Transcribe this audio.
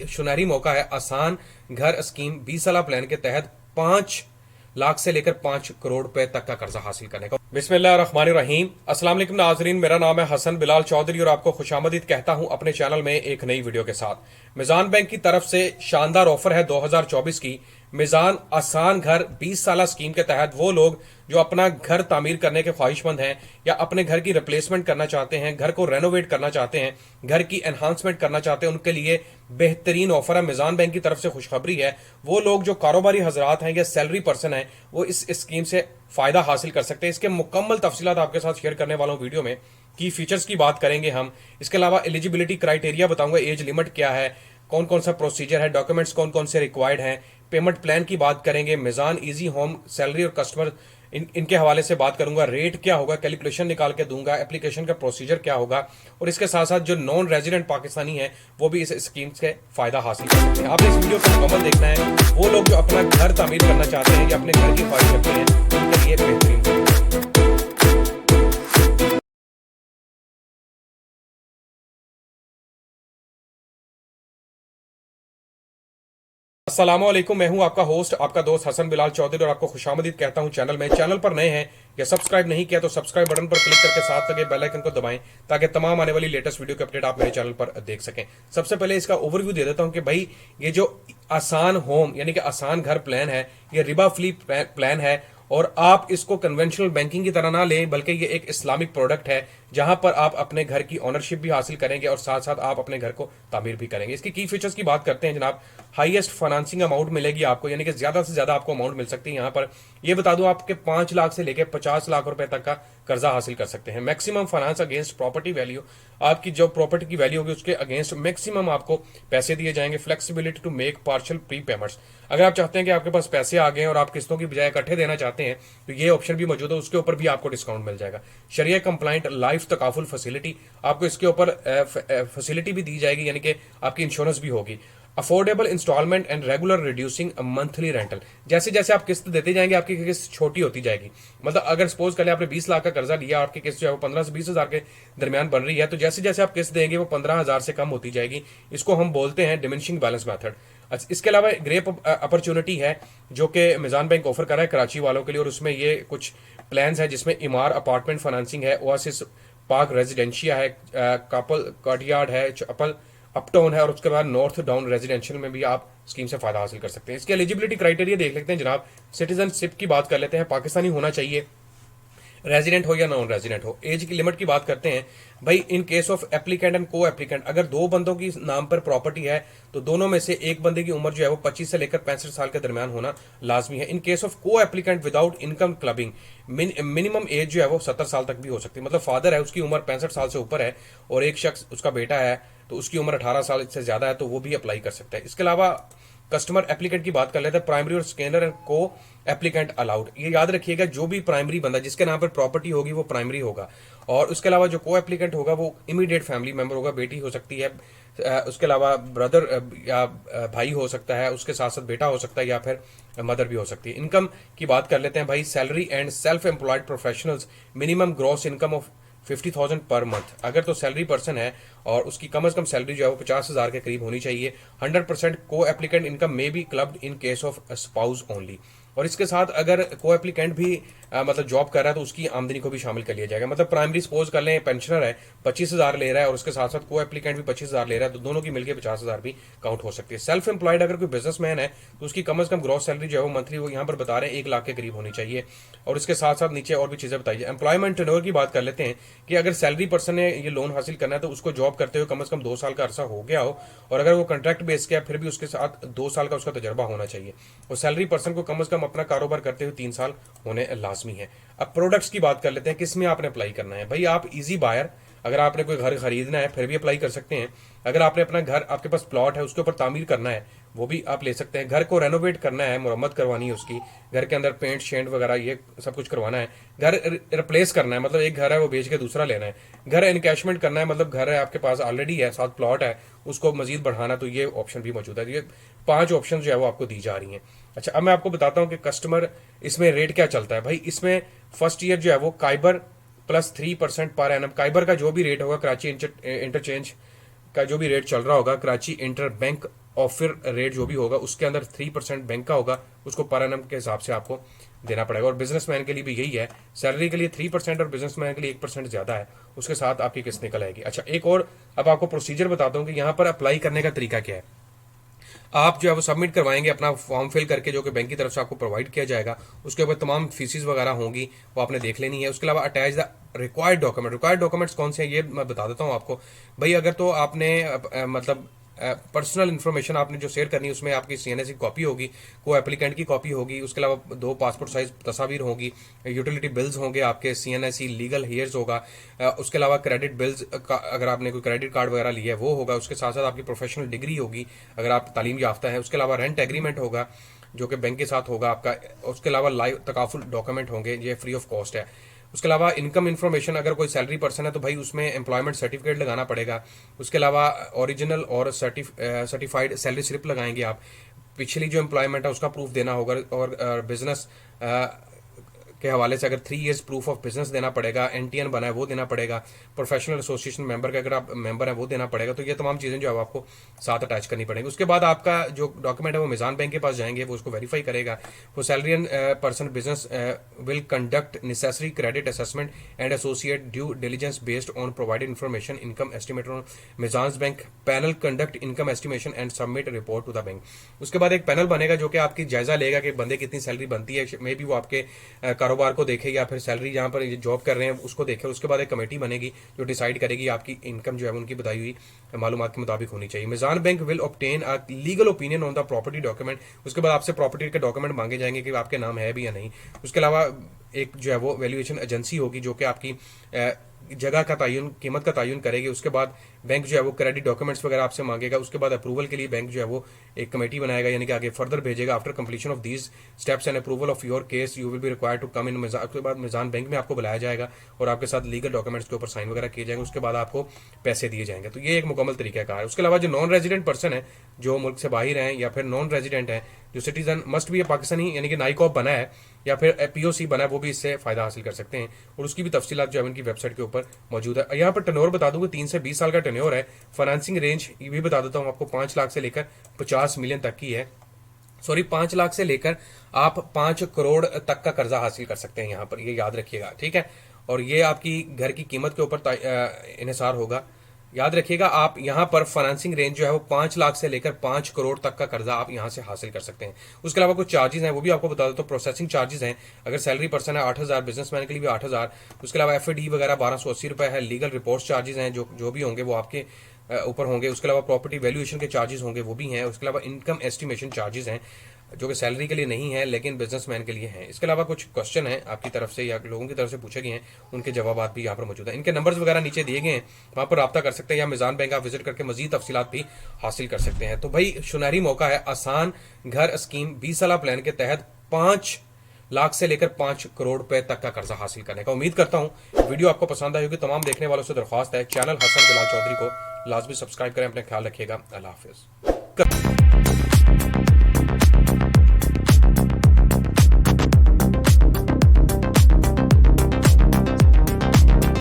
सुनहरी मौका है। आसान घर स्कीम 20 साल प्लान के तहत 5 लाख से लेकर 5 करोड़ रुपए तक का कर्जा हासिल करने का। बिस्मिल्लाहिर्रहमानिर्रहीम। अस्सलाम वालेकुम नाजरीन, मेरा नाम है हसन बिलाल चौधरी और आपको खुशामदीद कहता हूं अपने चैनल में एक नई वीडियो के साथ। मिजान बैंक की तरफ से शानदार ऑफर है 2024 की। मिजान आसान घर 20 साल स्कीम के तहत वो लोग जो अपना घर तामीर करने के ख्वाहिशमंद हैं या अपने घर की रिप्लेसमेंट करना चाहते हैं, घर को रेनोवेट करना चाहते हैं, घर की एनहांसमेंट करना चाहते हैं, उनके लिए बेहतरीन ऑफर है। मिजान बैंक की तरफ से खुशखबरी है। वो लोग जो कारोबारी हजरात हैं या सैलरी पर्सन हैं वो इस स्कीम से फायदा हासिल कर सकते हैं। इसके मुकम्मल तफसीलात आपके साथ शेयर करने वाला हूं वीडियो में। की फीचर्स की बात करेंगे हम। इसके अलावा एलिजिबिलिटी क्राइटेरिया बताऊंगा, एज लिमिट क्या है, कौन कौन सा प्रोसीजर है, डॉक्यूमेंट्स कौन कौन से रिक्वायर्ड हैं, पेमेंट प्लान की बात करेंगे, मिजान इजी होम सैलरी और कस्टमर इनके हवाले से बात करूंगा, रेट क्या होगा, कैलकुलेशन निकाल के दूंगा, एप्लीकेशन का प्रोसीजर क्या होगा, और इसके साथ साथ जो नॉन रेजिडेंट पाकिस्तानी है वो भी इस स्कीम से फायदा हासिल कर सकते हैं। आपने इस वीडियो को मुकम्मल देखना है। वो लोग जो अपना घर तामीर करना चाहते हैं या अपने घर की ख्वाहिश रखते हैं उनके लिए बेहतरीन है। अस्सलाम वालेकुम, मैं हूं आपका होस्ट, आपका दोस्त हसन बिलाल चौधरी और आपको खुशामदीद कहता हूं चैनल में। चैनल पर नए हैं या सब्सक्राइब नहीं किया तो सब्सक्राइब बटन पर क्लिक करके साथ लगे बेल आइकन को दबाएं ताकि तमाम आने वाली लेटेस्ट वीडियो के अपडेट आप मेरे चैनल पर देख सकें। सबसे पहले इसका ओवरव्यू दे देता हूं कि भाई ये जो आसान होम यानी कि आसान घर प्लान है ये रिबा फ्री प्लान है और आप इसको कन्वेंशनल बैंकिंग की तरह ना लें बल्कि ये एक इस्लामिक प्रोडक्ट है जहां पर आप अपने घर की ओनरशिप भी हासिल करेंगे और साथ साथ आप अपने घर को तामीर भी करेंगे। इसकी की फीचर्स की बात करते हैं जनाब। हाईएस्ट फाइनेंसिंग अमाउंट मिलेगी आपको, यानी कि ज्यादा से ज्यादा आपको अमाउंट मिल सकती है। यहां पर ये बता दूं आपके 5 लाख से लेकर 50 लाख रुपए तक का कर्जा हासिल कर सकते हैं। Maximum finance against property value, आपकी जो प्रॉपर्टी की वैल्यू होगी उसके अगेंस्ट मैक्सिमम आपको पैसे दिए जाएंगे। Flexibility to make partial prepayments, अगर आप चाहते हैं कि आपके पास पैसे आ गए और आप किस्तों की बजाय इकट्ठे देना चाहते हैं तो ये ऑप्शन भी मौजूद है, उसके ऊपर भी आपको डिस्काउंट मिल जाएगा। शरिया कंप्लाइंट लाइफ तकाफुल फैसिलिटी, आपको इसके ऊपर फैसिलिटी भी दी जाएगी, यानी कि आपकी इंश्योरेंस भी होगी। Affordable instalment and regular reducing monthly rental, जैसे जैसे आप किस्त देते जाएंगे आपकी किस्त छोटी होती जाएगी। मतलब अगर सपोज करें आपने 20 लाख का कर्जा लिया, आपकी किस्त जो है वो 15 से 20 हजार के दरमियान बन रही है, तो जैसे जैसे आप किस्त देंगे वो 15 हजार से कम होती जाएगी। इसको हम बोलते हैं डिमिनिशिंग बैलेंस मेथड। इसके अलावा ग्रेप अपॉर्चुनिटी है जो कि मिजान बैंक ऑफर कर रहा है कराची वालों के लिए, और उसमें ये कुछ प्लान्स है जिसमें इमार अपार्टमेंट फाइनेंसिंग है, ओआसिस पार्क रेजिडेंशिया है, कपल कॉर्टयार्ड है, चपल अपटाउन है, और उसके बाद नॉर्थ डाउन रेजिडेंशियल में भी आप स्कीम से फायदा हासिल कर सकते हैं। इसके एलिजिबिलिटी क्राइटेरिया देख लेते हैं जनाब। सिटीजनशिप की बात कर लेते हैं, पाकिस्तानी होना चाहिए, रेजिडेंट हो या नॉन रेजिडेंट हो। एज की लिमिट की बात करते हैं भाई। In case of applicant and को एप्लीकेंट, अगर दो बंदों की नाम पर प्रॉपर्टी है तो दोनों में से एक बंदे की उम्र जो है वो 25 से लेकर 65 साल के दरमियान होना लाजमी है। इन केस ऑफ को applicant without income clubbing, minimum age जो है वो 70 साल तक भी हो सकती है। मतलब फादर है उसकी उम्र 65 साल से ऊपर है और एक शख्स उसका बेटा है तो उसकी उम्र 18 साल से ज्यादा है तो वो भी अप्लाई कर सकता है। इसके अलावा कस्टमर एप्लीकेंट की बात कर लेते हैं। प्राइमरी और स्कैनर एंड को एप्लीकेंट अलाउड, ये याद रखिएगा जो भी प्राइमरी बंदा जिसके नाम पर प्रॉपर्टी होगी वो प्राइमरी होगा, और उसके अलावा जो को एप्लीकेंट होगा वो इमीडिएट फैमिली मेंबर होगा, बेटी हो सकती है, उसके अलावा ब्रदर या भाई हो सकता है, उसके साथ साथ बेटा हो सकता है या फिर मदर भी हो सकती है। इनकम की बात कर लेते हैं भाई। Salary and self employed professionals, minimum gross income of 50,000 per month, अगर तो सैलरी पर्सन है और उसकी कम से कम सैलरी जो है वो 50,000 के करीब होनी चाहिए। 100% को एप्लीकेंट इनकम में be clubbed in case of spouse only, और इसके साथ अगर को एप्लीकेंट भी मतलब जॉब कर रहा है तो उसकी आमदनी को भी शामिल कर लिया जाएगा। मतलब प्राइमरी सपोज कर लें पेंशनर है 25,000 ले रहा है और उसके साथ साथ को एप्लीकेंट भी 25,000 ले रहा है तो दोनों की मिलकर 50,000 भी काउंट हो सकती है। सेल्फ एम्प्लॉयड अगर कोई बिजनेसमैन है तो उसकी कम से कम ग्रॉस सैलरी जो है वो मंथली वो यहाँ पर बता रहे हैं 1 लाख के करीब होनी चाहिए, और इसके साथ साथ नीचे और भी चीजें बताइए। एम्प्लॉयमेंट टेन्योर की बात कर लेते हैं कि अगर सैलरी पर्सन ने ये लोन हासिल करना है तो उसको जॉब करते हुए कम से कम 2 साल का अरसा हो गया हो, और अगर वो कॉन्ट्रैक्ट बेस किया फिर भी उसके साथ 2 साल का उसका तजर्बा होना चाहिए, और सैलरी पर्सन को कम से कम अपना कारोबार करते हुए 3 साल होने लाजमी है। अब प्रोडक्ट्स की बात कर लेते हैं, किस में आपने अप्लाई करना है भाई। आप इजी बायर, अगर आपने कोई घर खरीदना है फिर भी अप्लाई कर सकते हैं। अगर आपने अपना घर, आपके पास प्लॉट है उसके ऊपर तामीर करना है वो भी आप ले सकते हैं। घर को रेनोवेट करना है, मुरम्मत करवानी है उसकी, घर के अंदर पेंट शेंट वगैरह ये सब कुछ करवाना है। घर रिप्लेस करना है, मतलब एक घर है वो बेच के दूसरा लेना है। घर एनकैशमेंट करना है, मतलब घर है आपके पास ऑलरेडी है, साथ प्लॉट है, उसको मजीद बढ़ाना, तो ये ऑप्शन भी मौजूद है। ये 5 ऑप्शन जो है वो आपको दी जा रही हैं। अच्छा, अब मैं आपको बताता हूँ कि कस्टमर इसमें रेट क्या चलता है भाई। इसमें फर्स्ट ईयर जो है वो काइबर +3% पर एनम, काइबर का जो भी रेट होगा कराची इंटरचेंज का जो भी रेट चल रहा होगा, Karachi inter bank offer rate जो भी होगा उसके अंदर 3% बैंक का होगा, उसको पर एनम के हिसाब से आपको देना पड़ेगा। और बिजनेसमैन के लिए भी यही है, सैलरी के लिए 3% और बिजनेसमैन के लिए 1% ज्यादा है, उसके साथ आपकी किस्त निकल आएगी। अच्छा, एक और अब आपको प्रोसीजर बताता हूँ कि यहाँ पर अप्लाई करने का तरीका क्या है। आप जो है वो सबमिट करवाएंगे अपना फॉर्म फिल करके, जो कि बैंक की तरफ से आपको प्रोवाइड किया जाएगा। उसके ऊपर तमाम फीसिस वगैरह होंगी, वो आपने देख लेनी है। उसके अलावा attach the required document, required documents कौन से हैं ये मैं बता देता हूँ आपको। भाई अगर तो आपने मतलब पर्सनल इन्फॉर्मेशन आपने जो शेयर करनी है उसमें आपकी सीएनएस की कॉपी होगी, को एप्लीकेंट की कॉपी होगी, उसके अलावा 2 पासपोर्ट साइज तस्वीर होगी, यूटिलिटी बिल्स होंगे आपके, सीएनएस लीगल हेयर्स होगा, उसके अलावा क्रेडिट बिल्स का अगर आपने कोई क्रेडिट कार्ड वगैरह लिया है वो होगा, उसके साथ साथ आपकी प्रोफेशनल डिग्री होगी अगर आप तालीम याफ्ता है, उसके अलावा रेंट एग्रीमेंट होगा जो कि बैंक के साथ होगा आपका, उसके अलावा लाइव तकाफुल डॉक्यूमेंट होंगे, ये फ्री ऑफ कॉस्ट है। उसके अलावा इनकम इन्फॉर्मेशन, अगर कोई सैलरी पर्सन है तो भाई उसमें एम्प्लॉयमेंट सर्टिफिकेट लगाना पड़ेगा। उसके अलावा ओरिजिनल और सर्टिफाइड सैलरी स्लिप लगाएंगे आप, पिछली जो एम्प्लॉयमेंट है उसका प्रूफ देना होगा, और बिजनेस के हवाले से अगर 3 इयर्स प्रूफ ऑफ बिजनेस देना पड़ेगा, एनटीएन बना है वो देना पड़ेगा, प्रोफेशनल एसोसिएशन मेंबर का अगर आप मेंबर है वो देना पड़ेगा। तो ये तमाम चीजें जो है आपको साथ अटैच करनी पड़ेंगी। उसके बाद आपका जो डॉक्यूमेंट है वो मिजान बैंक के पास जाएंगे, वो उसको वेरीफाई करेगा। वो salary person business will conduct necessary credit assessment and associate due diligence based on provided information income estimated on Meezan bank panel conduct income estimation and submit report to the bank. उसके बाद एक panel बनेगा जो कि आपकी जायजा लेगा कि बंदे कितनी सैलरी बनती है, मे भी वो आपके कारोबार को देखे या फिर सैलरी जहां पर जॉब कर रहे हैं उसको देखे। उसके बाद एक कमेटी बनेगी जो डिसाइड करेगी आपकी इनकम जो है उनकी बताई हुई मालूमात के मुताबिक होनी चाहिए। Meezan bank will obtain a legal opinion on the property document. उसके बाद आपसे प्रॉपर्टी के डॉक्यूमेंट मांगे जाएंगे कि आपके नाम है भी या नहीं। उसके अलावा एक जो है वो वैल्यूएशन एजेंसी होगी जो कि आपकी जगह का तयन, कीमत का तयन करेगी। उसके बाद बैंक जो है वो क्रेडिट डॉक्यूमेंट्स वगैरह आपसे मांगेगा। उसके बाद अप्रूवल के लिए बैंक जो है वो एक कमेटी बनाएगा, यानी कि आगे फर्दर भेजेगा। After completion of these steps and approval of your case you will be required to come in Meezan. उसके बाद मिजान बैंक में आपको बुलाया जाएगा और आपके साथ लीगल डॉक्यूमेंट्स के ऊपर साइन वगैरह किए जाएंगे। उसके बाद आपको पैसे दिए जाएंगे। तो ये एक मुकम्मल तरीका कार है। उसके अलावा जो नॉन रेजिडेंट पर्सन है, जो मुल्क से बाहर हैं या फिर नॉन रेजिडेंट है, जो सिटीजन मस्ट भी पाकिस्तानी यानी कि नाइकॉप बना है या फिर पीओसी बना है, वो भी इससे फायदा हासिल कर सकते हैं। और उसकी भी तफसीलात जो है उनकी वेबसाइट के ऊपर मौजूद है। यहाँ पर टर्नओवर बता दूंगा 3 से 20 साल का टर्नओवर है। फाइनेंसिंग रेंज ये भी बता देता हूँ आपको, 5 लाख से लेकर 50 मिलियन तक की है। सॉरी 5 लाख से लेकर आप 5 करोड़ तक का कर्जा हासिल कर सकते हैं यहाँ पर, ये याद रखिएगा, ठीक है। और ये आपकी घर की कीमत के ऊपर इन्हिसार होगा, याद रखिएगा। आप यहाँ पर फाइनेंसिंग रेंज जो है वो 5 लाख से लेकर 5 करोड़ तक का कर्जा आप यहाँ से हासिल कर सकते हैं। उसके अलावा कुछ चार्जेस हैं वो भी आपको बता देता हूँ। प्रोसेसिंग चार्जेस हैं, अगर सैलरी पर्सन है 8,000, बिजनेसमैन के लिए भी 8,000। उसके अलावा एफडी वगैरह 1280 रुपए है। लीगल रिपोर्ट्स चार्जेस हैं जो भी होंगे वो आपके ऊपर होंगे। उसके अलावा प्रॉपर्टी वैल्यूएशन के चार्जेस होंगे वो भी हैं। उसके अलावा इनकम एस्टिमेशन चार्जेस हैं जो कि सैलरी के लिए नहीं है लेकिन बिजनेसमैन के लिए हैं। इसके अलावा कुछ क्वेश्चन है आपकी तरफ से या लोगों की तरफ से पूछे गए हैं, उनके जवाब भी यहाँ पर मौजूद हैं। इनके नंबर्स वगैरह नीचे दिए गए हैं, वहां पर रब्ता कर सकते हैं या मिजान बैंक आप विजिट करके मजीद तफसीलात भी हासिल कर सकते हैं। तो भाई सुनहरी मौका है, आसान घर स्कीम 20 साल प्लान के तहत 5 लाख से लेकर 5 करोड़ रुपए तक का कर्जा हासिल करने का। उम्मीद करता हूं वीडियो आपको पसंद आई होगी। तमाम देखने वालों से दरख्वास्त है, चैनल हसन बिलाल चौधरी को लाजमी सब्सक्राइब करें। अपने ख्याल रखिएगा। अल्लाह हाफिज।